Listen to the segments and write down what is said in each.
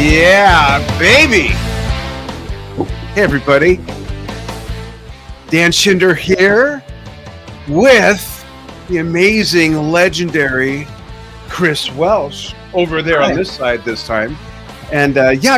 Yeah, baby. Hey, everybody. Dan Schinder here with the amazing, legendary Chris Welch over there on this side this time. And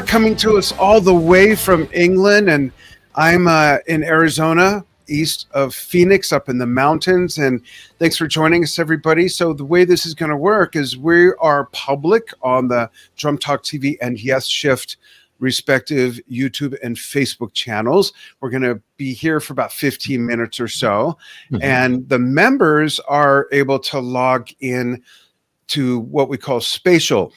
coming to us all the way from England. And I'm in Arizona, east of Phoenix, up in the mountains. And thanks for joining us, everybody. So the way this is going to work is we are public on the Drum Talk TV and Yes Shift respective YouTube and Facebook channels. We're going to be here for about 15 minutes or so. And the members are able to log in to what we call spatial.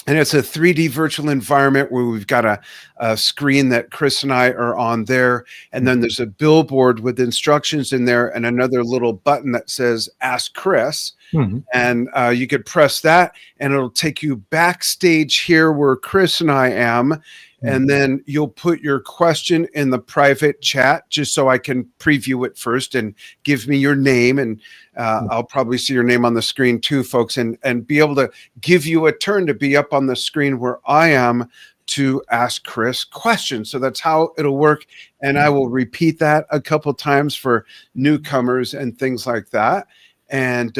And it's a 3D virtual environment where we've got a screen that Chris and I are on there. And then there's a billboard with instructions in there and another little button that says Ask Chris. And you could press that and it'll take you backstage here where Chris and I am. And then you'll put your question in the private chat just so I can preview it first and give me your name. And I'll probably see your name on the screen too, folks, and be able to give you a turn to be up on the screen where I am to ask Chris questions. So that's how it'll work. And I will repeat that a couple times for newcomers and things like that. And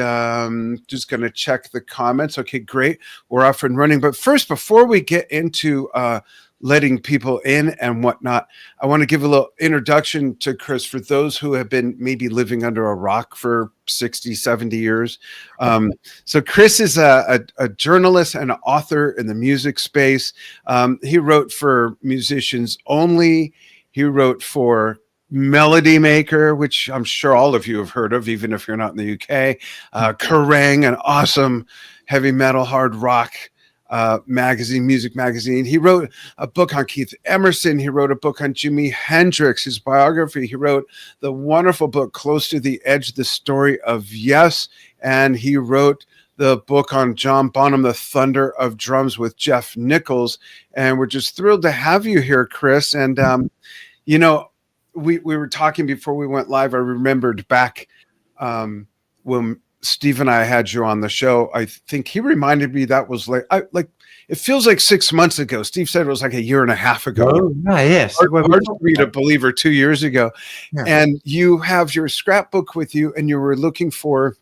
just going to check the comments. Okay, great. We're off and running. But first, before we get into letting people in and whatnot, I want to give a little introduction to Chris for those who have been maybe living under a rock for 60, 70 years. So Chris is a journalist and an author in the music space. He wrote for Musicians Only. He wrote for Melody Maker, which I'm sure all of you have heard of, even if you're not in the UK. Kerrang, an awesome heavy metal, hard rock music magazine. He wrote a book on Keith Emerson. He wrote a book on Jimi Hendrix, his biography. He wrote the wonderful book Close to the Edge, the story of Yes. And he wrote the book on John Bonham, The Thunder of Drums with Jeff Nichols. And we're just thrilled to have you here, Chris. And, you know, we were talking before we went live. I remembered back when Steve and I had you on the show. I think he reminded me that was like it feels like 6 months ago. Steve said it was like a year and a half ago. Oh, yes. Hard to read a believer 2 years ago. Yeah. And you have your scrapbook with you, and you were looking for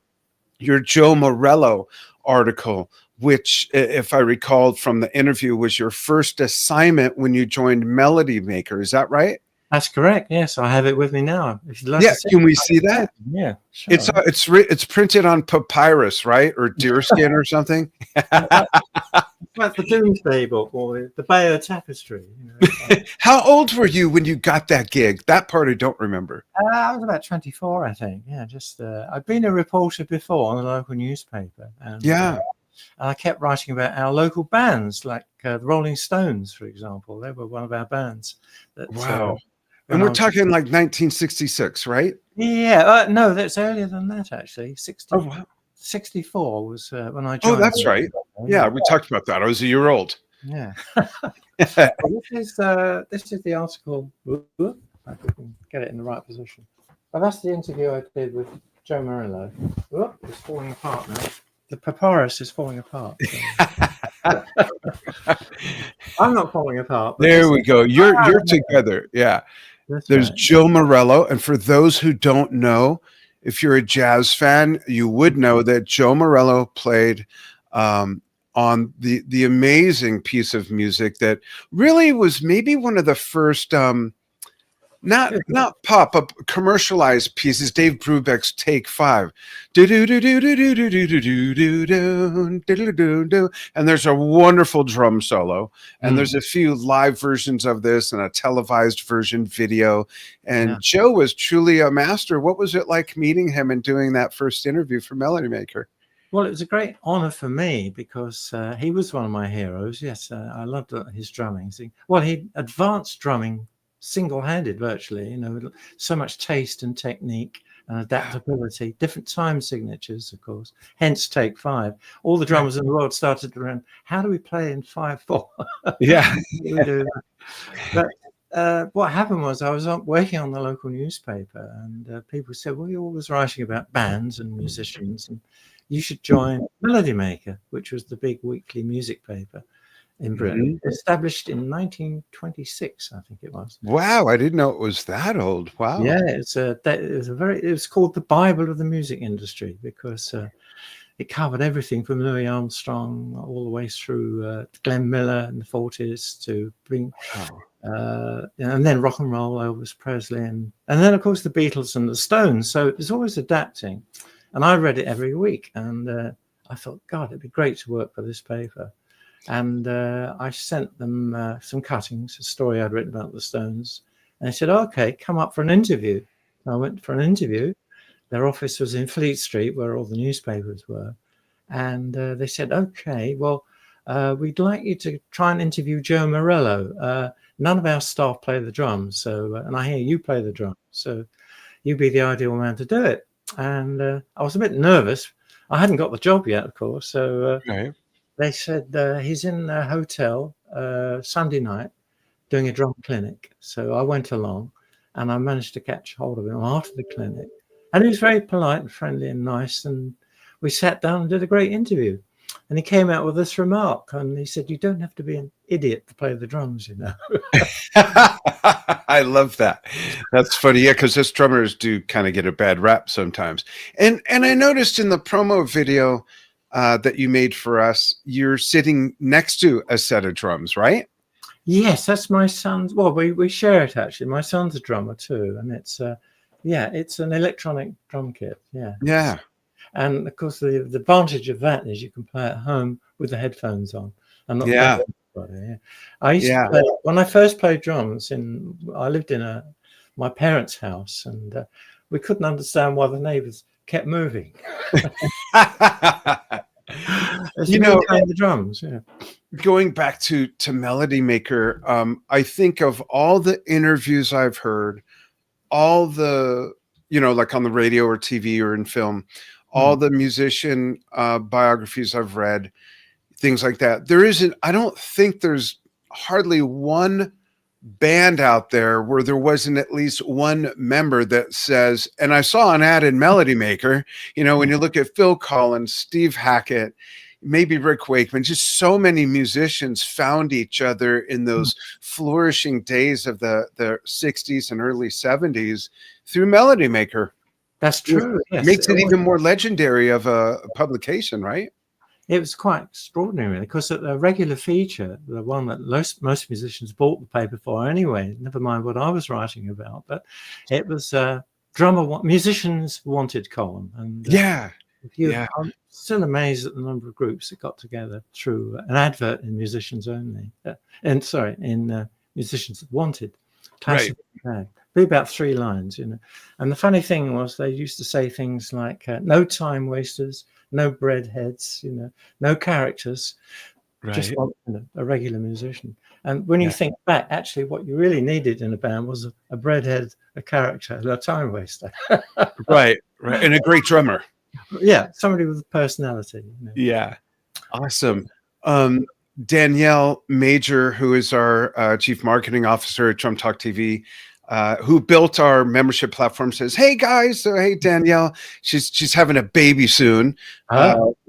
your Joe Morello article, which, if I recalled from the interview, was your first assignment when you joined Melody Maker. Is that right? That's correct. Yes, I have it with me now. Yeah, can we see that? Yeah, sure. It's printed on papyrus, right, or deerskin or something. That's the Doomsday Book or the Bayeux Tapestry. You know. How old were you when you got that gig? That part I don't remember. I was about 24, I think. Yeah, I'd been a reporter before on a local newspaper, and I kept writing about our local bands, like the Rolling Stones, for example. They were one of our bands. Wow. And we're talking like 1966, right? Yeah, no, that's earlier than that, actually. 64 was when I joined. Oh, that's right. Yeah, we talked about that. I was a year old. Yeah. This is the article. I can get it in the right position. Well, that's the interview I did with Joe Morello. It's falling apart now. The papyrus is falling apart. I'm not falling apart. There we go. You're together. Yeah. There's right. Joe Morello. And for those who don't know, if you're a jazz fan, you would know that Joe Morello played on the amazing piece of music that really was maybe one of the first not pop up commercialized pieces. Dave Brubeck's Take 5, and there's a wonderful drum solo, and there's a few live versions of this and a televised version video. And Joe was truly a master. What was it like meeting him and doing that first interview for Melody Maker? Well, it was a great honor for me because he was one of my heroes. Yes, I loved his drumming. Well, he advanced drumming single-handed virtually, you know, so much taste and technique and adaptability, different time signatures, of course, hence Take 5. All the drummers in the world started to run, how do we play in 5/4? Yeah. But what happened was I was working on the local newspaper, and people said, well, you're always writing about bands and musicians, and you should join Melody Maker, which was the big weekly music paper. in Britain, Mhm. established in 1926, I think it was. Wow, I didn't know it was that old. Wow. Yeah, it was called the Bible of the music industry because it covered everything from Louis Armstrong all the way through Glenn Miller in the 40s to bring, Wow. and then rock and roll, Elvis Presley, and then of course the Beatles and the Stones. So it was always adapting, and I read it every week, and I thought, God, it'd be great to work for this paper. And I sent them some cuttings, a story I'd written about the Stones, and they said, "Okay, come up for an interview." I went for an interview. Their office was in Fleet Street, where all the newspapers were. And they said, "Okay, well, we'd like you to try and interview Joe Morello. None of our staff play the drums, so and I hear you play the drums, so you'd be the ideal man to do it." And I was a bit nervous. I hadn't got the job yet, of course. So Okay. they said he's in a hotel Sunday night doing a drum clinic. So I went along, and I managed to catch hold of him after the clinic. And he was very polite and friendly and nice. And we sat down and did a great interview. And he came out with this remark, and he said, "You don't have to be an idiot to play the drums, you know." I love that. That's funny. Yeah, because us drummers do kind of get a bad rap sometimes. And I noticed in the promo video that you made for us, you're sitting next to a set of drums, right? Yes, that's my son's. Well, we share it actually. My son's a drummer too, and it's it's an electronic drum kit. Yeah, Yeah. and of course the advantage of that is you can play at home with the headphones on and not Yeah. bother anybody. Yeah. I used Yeah. to play when I first played drums. I lived in my parents' house, and we couldn't understand why the neighbours kept moving. As You you know, playing the drums, yeah. going back to Melody Maker, I think of all the interviews I've heard, all the, like on the radio or TV or in film, all the musician biographies I've read, things like that. I don't think there's hardly one band out there where there wasn't at least one member that says, and I saw an ad in Melody Maker, when you look at Phil Collins, Steve Hackett, maybe Rick Wakeman, just so many musicians found each other in those flourishing days of the 60s and early 70s through Melody Maker. That's true. Yes, Makes it even more legendary of a publication, right? it was quite extraordinary because the regular feature, the one that most musicians bought the paper for anyway, never mind what I was writing about, but it was musicians wanted column. And Yeah. I'm still amazed at the number of groups that got together through an advert in Musicians Only, in Musicians Wanted. Classic tag. Be about 3 lines, And the funny thing was they used to say things like, "No time wasters, no breadheads, no characters, just want a regular musician." And when you think back, actually, what you really needed in a band was a breadhead, a character, and a time waster. Right. And a great drummer. Yeah, somebody with a personality. Yeah. Awesome. Danielle Major, who is our chief marketing officer at Drum Talk TV, who built our membership platform, says, "Hey guys, so hey Danielle, she's having a baby soon,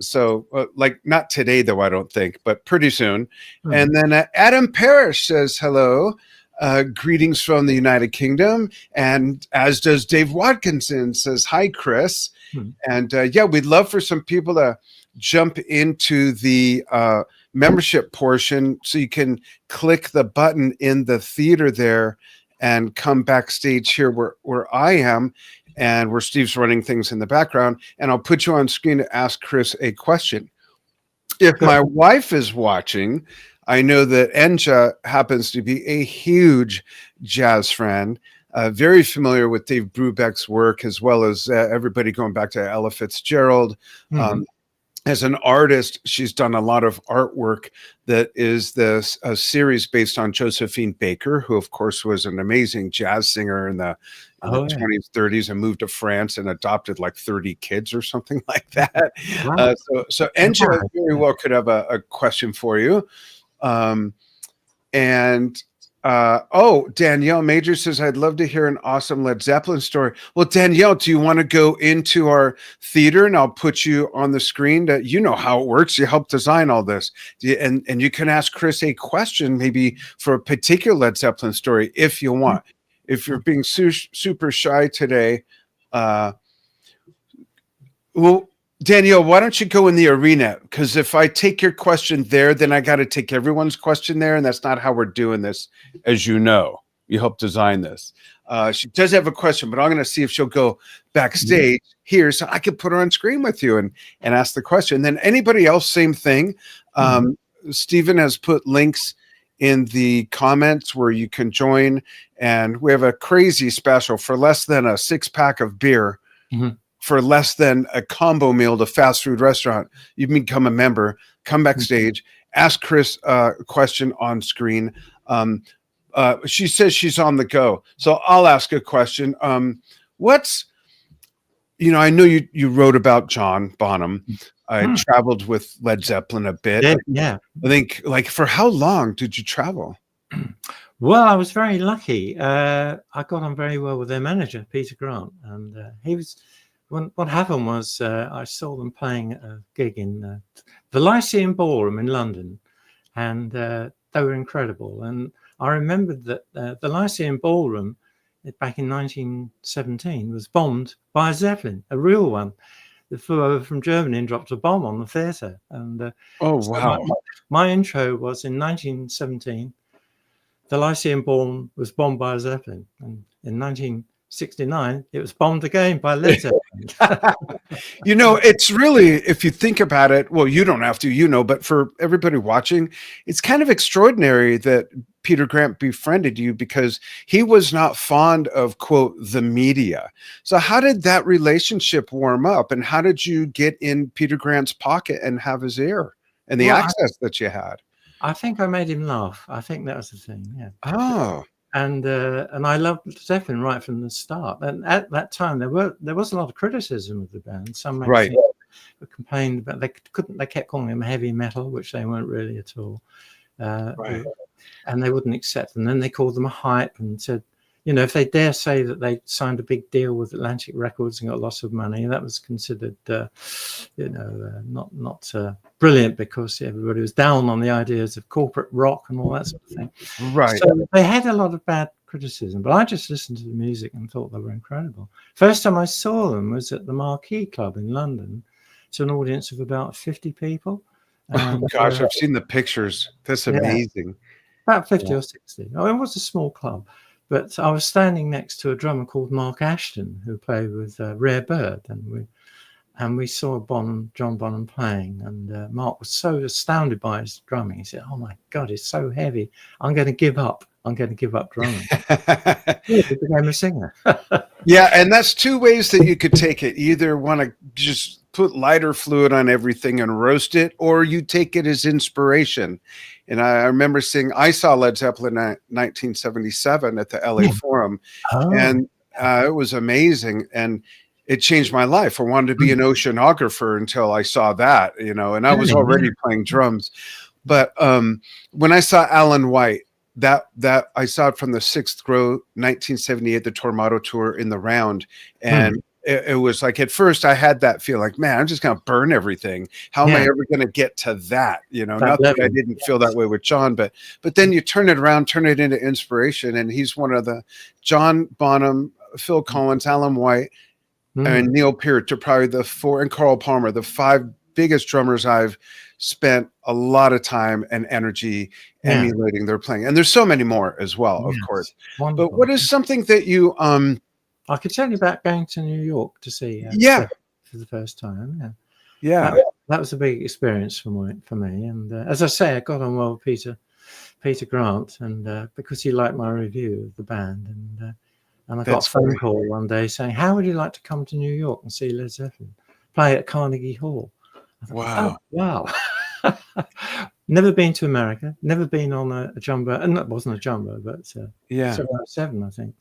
so like not today though, I don't think, but pretty soon." And then Adam Parrish says hello, greetings from the United Kingdom, and as does Dave Watkinson, says hi Chris, and we'd love for some people to jump into the membership portion, so you can click the button in the theater there and come backstage here where I am and where Steve's running things in the background. And I'll put you on screen to ask Chris a question. If my wife is watching, I know that Enja happens to be a huge jazz fan, very familiar with Dave Brubeck's work, as well as everybody going back to Ella Fitzgerald. As an artist, she's done a lot of artwork that is a series based on Josephine Baker, who, of course, was an amazing jazz singer in the 20s, 30s, and moved to France and adopted like 30 kids or something like that. Wow. So Enja very well could have a question for you. And Danielle Major says, I'd love to hear an awesome Led Zeppelin story. Well, Danielle, do you want to go into our theater and I'll put you on the screen? That you know how it works. You helped design all this. And you can ask Chris a question, maybe for a particular Led Zeppelin story, if you want. If you're being super shy today, well, Danielle, why don't you go in the arena? Because if I take your question there, then I got to take everyone's question there. And that's not how we're doing this, as you know. You helped design this. She does have a question, but I'm going to see if she'll go backstage here so I can put her on screen with you and ask the question. And then anybody else, same thing. Stephen has put links in the comments where you can join. And we have a crazy special for less than a 6-pack of beer. For less than a combo meal at a fast food restaurant. You can become a member, come backstage, ask Chris a question on screen. She says she's on the go. So I'll ask a question. I know you wrote about John Bonham. I traveled with Led Zeppelin a bit. Yeah. I think, like, for how long did you travel? Well, I was very lucky. I got on very well with their manager, Peter Grant. And he was... What happened was I saw them playing a gig in the Lyceum Ballroom in London, and they were incredible. And I remembered that the Lyceum Ballroom back in 1917 was bombed by a Zeppelin, a real one. They flew over from Germany and dropped a bomb on the theatre. And wow! My intro was in 1917. The Lyceum Ballroom was bombed by a Zeppelin, and in 1969 it was bombed again by Led Zeppelin. It's really, if you think about it, well, you don't have to, but for everybody watching, it's kind of extraordinary that Peter Grant befriended you, because he was not fond of, quote, the media. So how did that relationship warm up, and how did you get in Peter Grant's pocket and have his ear and the access that you had? I think I made him laugh. I think that was the thing. Yeah. Oh. And I loved Zeppelin right from the start. And at that time, there was a lot of criticism of the band. Some magazines complained about they kept calling them heavy metal, which they weren't really at all. And they wouldn't accept them. Then they called them a hype and said, if they dare say that they signed a big deal with Atlantic Records and got lots of money, that was considered, not brilliant, because everybody was down on the ideas of corporate rock and all that sort of thing. Right. So they had a lot of bad criticism, but I just listened to the music and thought they were incredible. First time I saw them was at the Marquee Club in London, to an audience of about 50 people. And, gosh, I've seen the pictures. That's amazing. About 50 or 60. It was a small club. But I was standing next to a drummer called Mark Ashton, who played with Rare Bird, and we saw John Bonham playing, and Mark was so astounded by his drumming. He said, "Oh my God, it's so heavy. I'm going to give up. I'm going to give up drumming." He became a singer. Yeah, and that's two ways that you could take it. Either want to just put lighter fluid on everything and roast it, or you take it as inspiration. And I remember I saw Led Zeppelin in 1977 at the LA Forum, and it was amazing. And it changed my life. I wanted to be an oceanographer until I saw that, and I was already playing drums. But when I saw Alan White, that I saw it from the 6th row, 1978, the Tormato tour in the round. And it was like, at first I had that feel like, man, I'm just going to burn everything. How am I ever going to get to that? Not that I didn't feel that way with John, but then you turn it around, turn it into inspiration. And he's one of the John Bonham, Phil Collins, Alan White, and Neil Peart are probably the 4, and Carl Palmer, the 5 biggest drummers I've spent a lot of time and energy emulating their playing. And there's so many more as well, of course. Wonderful. But what is something that you I could tell you about going to New York to see for the first time. That was a big experience for me. And as I say, I got on well with Peter Grant, and because he liked my review of the band, and I got a phone call one day saying, "How would you like to come to New York and see Led Zeppelin play at Carnegie Hall?" I thought, wow. Never been to America, never been on a jumbo, and that wasn't a jumbo, but 707, I think.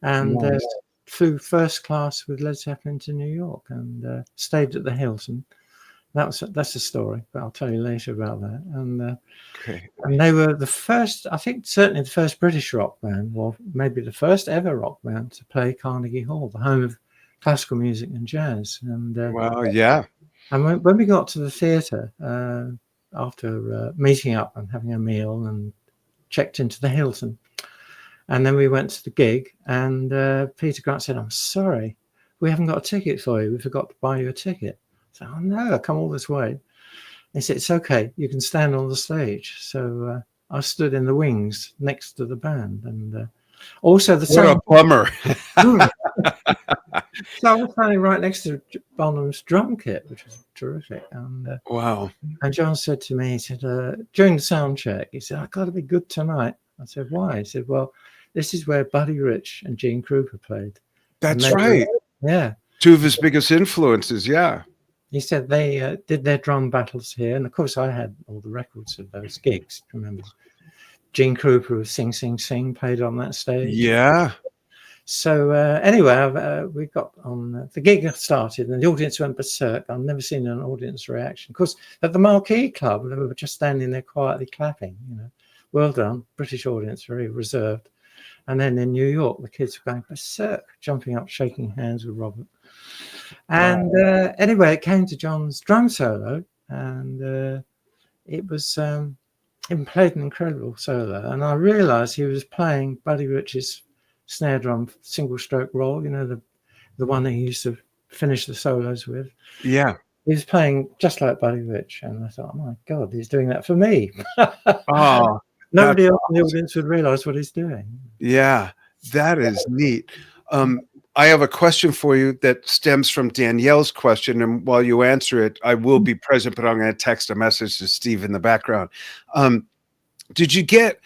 And flew first class with Led Zeppelin to New York, and stayed at the Hilton. that's a story, but I'll tell you later about that. Okay. And they were the first, I think, certainly the first British rock band, or maybe the first ever rock band to play Carnegie Hall, the home of classical music and jazz. Wow. Yeah. And when we got to the theatre, after meeting up and having a meal and checked into the Hilton, and then we went to the gig, and Peter Grant said, "I'm sorry, we haven't got a ticket for you. We forgot to buy you a ticket." I said, "Oh no, I come all this way." He said, "It's okay, you can stand on the stage." So I stood in the wings next to the band, and also the What a bummer. So I was standing right next to Bonham's drum kit, which was terrific. Wow. And John said to me, he said, during the sound check, he said, "I've got to be good tonight." I said, "Why?" He said, "Well, this is where Buddy Rich and Gene Krupa played." That's right. Yeah. Two of his biggest influences. Yeah. He said they did their drum battles here. And of course, I had all the records of those gigs. Remember, Gene Krupa with Sing, Sing, Sing played on that stage. Yeah. So anyway, we got on, the gig started and the audience went berserk. I've never seen an audience reaction. Of course, at the Marquee Club, they were just standing there quietly clapping, well done, British audience, very reserved. And then in New York, the kids were going berserk, jumping up, shaking hands with Robert. And anyway, it came to John's drum solo, and it was, he played an incredible solo. And I realized he was playing Buddy Rich's snare drum single stroke roll, the one that he used to finish the solos with. Yeah. He was playing just like Buddy Rich, and I thought, oh my God, he's doing that for me. Oh, nobody else in the audience would realize what he's doing. Yeah, that is neat. I have a question for you that stems from Danielle's question, and while you answer it, I will be present, but I'm going to text a message to Steve in the background. Did you get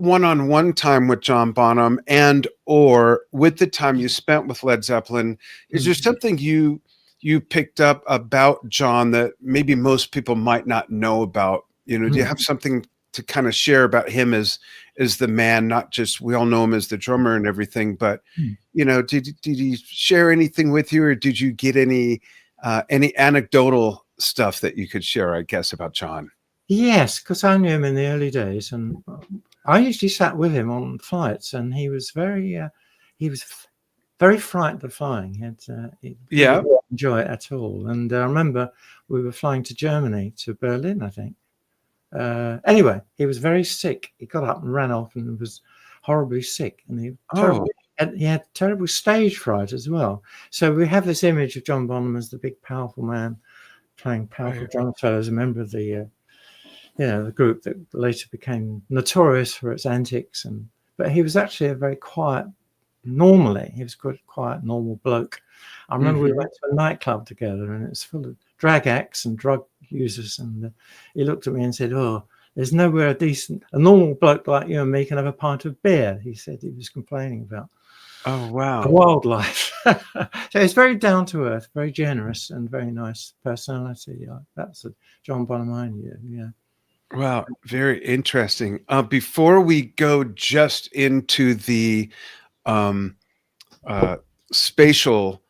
one-on-one time with John Bonham, and or with the time you spent with Led Zeppelin? Is there something you picked up about John that maybe most people might not know about? Do you have something to kind of share about him as the man? Not just, we all know him as the drummer and everything, but did he share anything with you, or did you get any anecdotal stuff that you could share, I guess, about John? Yes, because I knew him in the early days, and I usually sat with him on flights, and he was very frightened of flying. He didn't enjoy it at all. And I remember we were flying to Germany, to Berlin, I think. Anyway, he was very sick. He got up and ran off and was horribly sick, and he had terrible stage fright as well. So we have this image of John Bonham as the big, powerful man playing powerful drum solos, a member of the the group that later became notorious for its antics. But he was actually a very quiet, he was quite a quiet, normal bloke. I remember we went to a nightclub together, and it was full of drag acts and drug users. And he looked at me and said, "Oh, there's nowhere a normal bloke like you and me can have a pint of beer." He said he was complaining about the wildlife. So he's very down to earth, very generous, and very nice personality. That's a John Bonham I knew. Yeah. Wow, very interesting. Before we go just into the spatial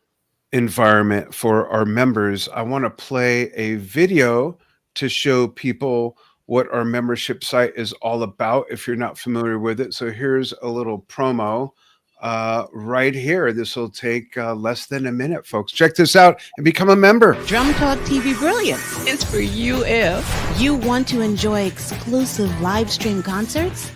environment for our members, I want to play a video to show people what our membership site is all about if you're not familiar with it. So here's a little promo right here. This will take less than a minute, folks. Check this out and become a member. Drum Talk TV Brilliance is for you if you want to enjoy exclusive live stream concerts,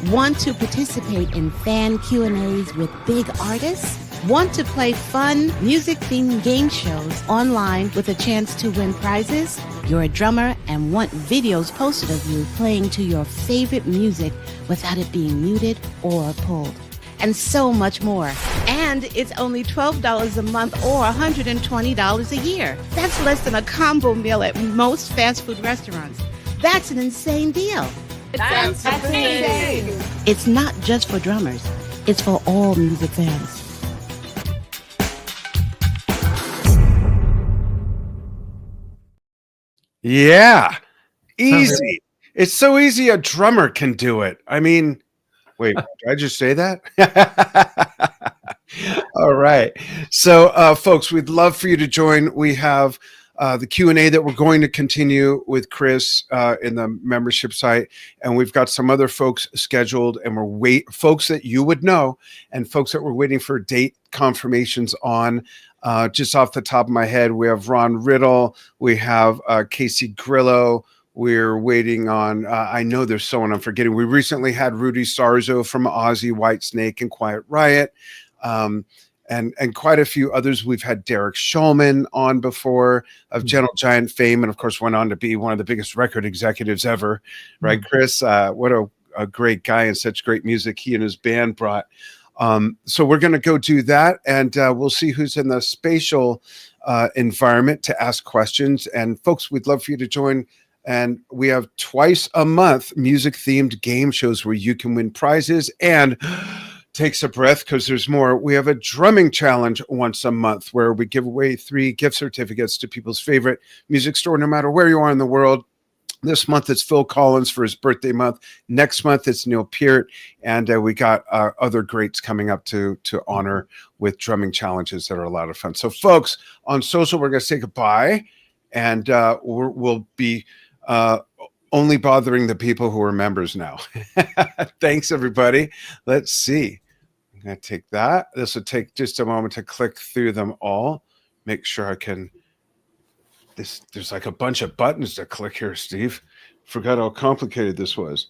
want to participate in fan Q&As with big artists, want to play fun music-themed game shows online with a chance to win prizes, you're a drummer and want videos posted of you playing to your favorite music without it being muted or pulled, and so much more. And it's only $12 a month or $120 a year. That's less than a combo meal at most fast food restaurants. That's an insane deal. That's insane. It's not just for drummers. It's for all music fans. Yeah. Easy. It's so easy a drummer can do it. I mean, wait, did I just say that? All right. So, folks, we'd love for you to join. We have the Q&A that we're going to continue with Chris in the membership site. And we've got some other folks scheduled, and folks that you would know and folks that we're waiting for date confirmations on. Just off the top of my head, we have Ron Riddle, we have Casey Grillo. We're waiting on, I know there's someone I'm forgetting. We recently had Rudy Sarzo from Ozzy, Whitesnake, and Quiet Riot. And quite a few others. We've had Derek Shulman on before of Gentle Giant fame, and of course went on to be one of the biggest record executives ever, right, Chris? What a great guy, and such great music he and his band brought. So we're going to go do that, and we'll see who's in the spatial environment to ask questions. And folks, we'd love for you to join. And we have twice a month music-themed game shows where you can win prizes and takes a breath because there's more. We have a drumming challenge once a month where we give away 3 gift certificates to people's favorite music store, no matter where you are in the world. This month it's Phil Collins for his birthday month. Next month it's Neil Peart, and we got other greats coming up to honor with drumming challenges that are a lot of fun. So, folks, on social we're going to say goodbye, and we'll be only bothering the people who are members now. Thanks, everybody. Let's see. I'm going to take that. This will take just a moment to click through them all. Make sure I can. There's like a bunch of buttons to click here, Steve. Forgot how complicated this was.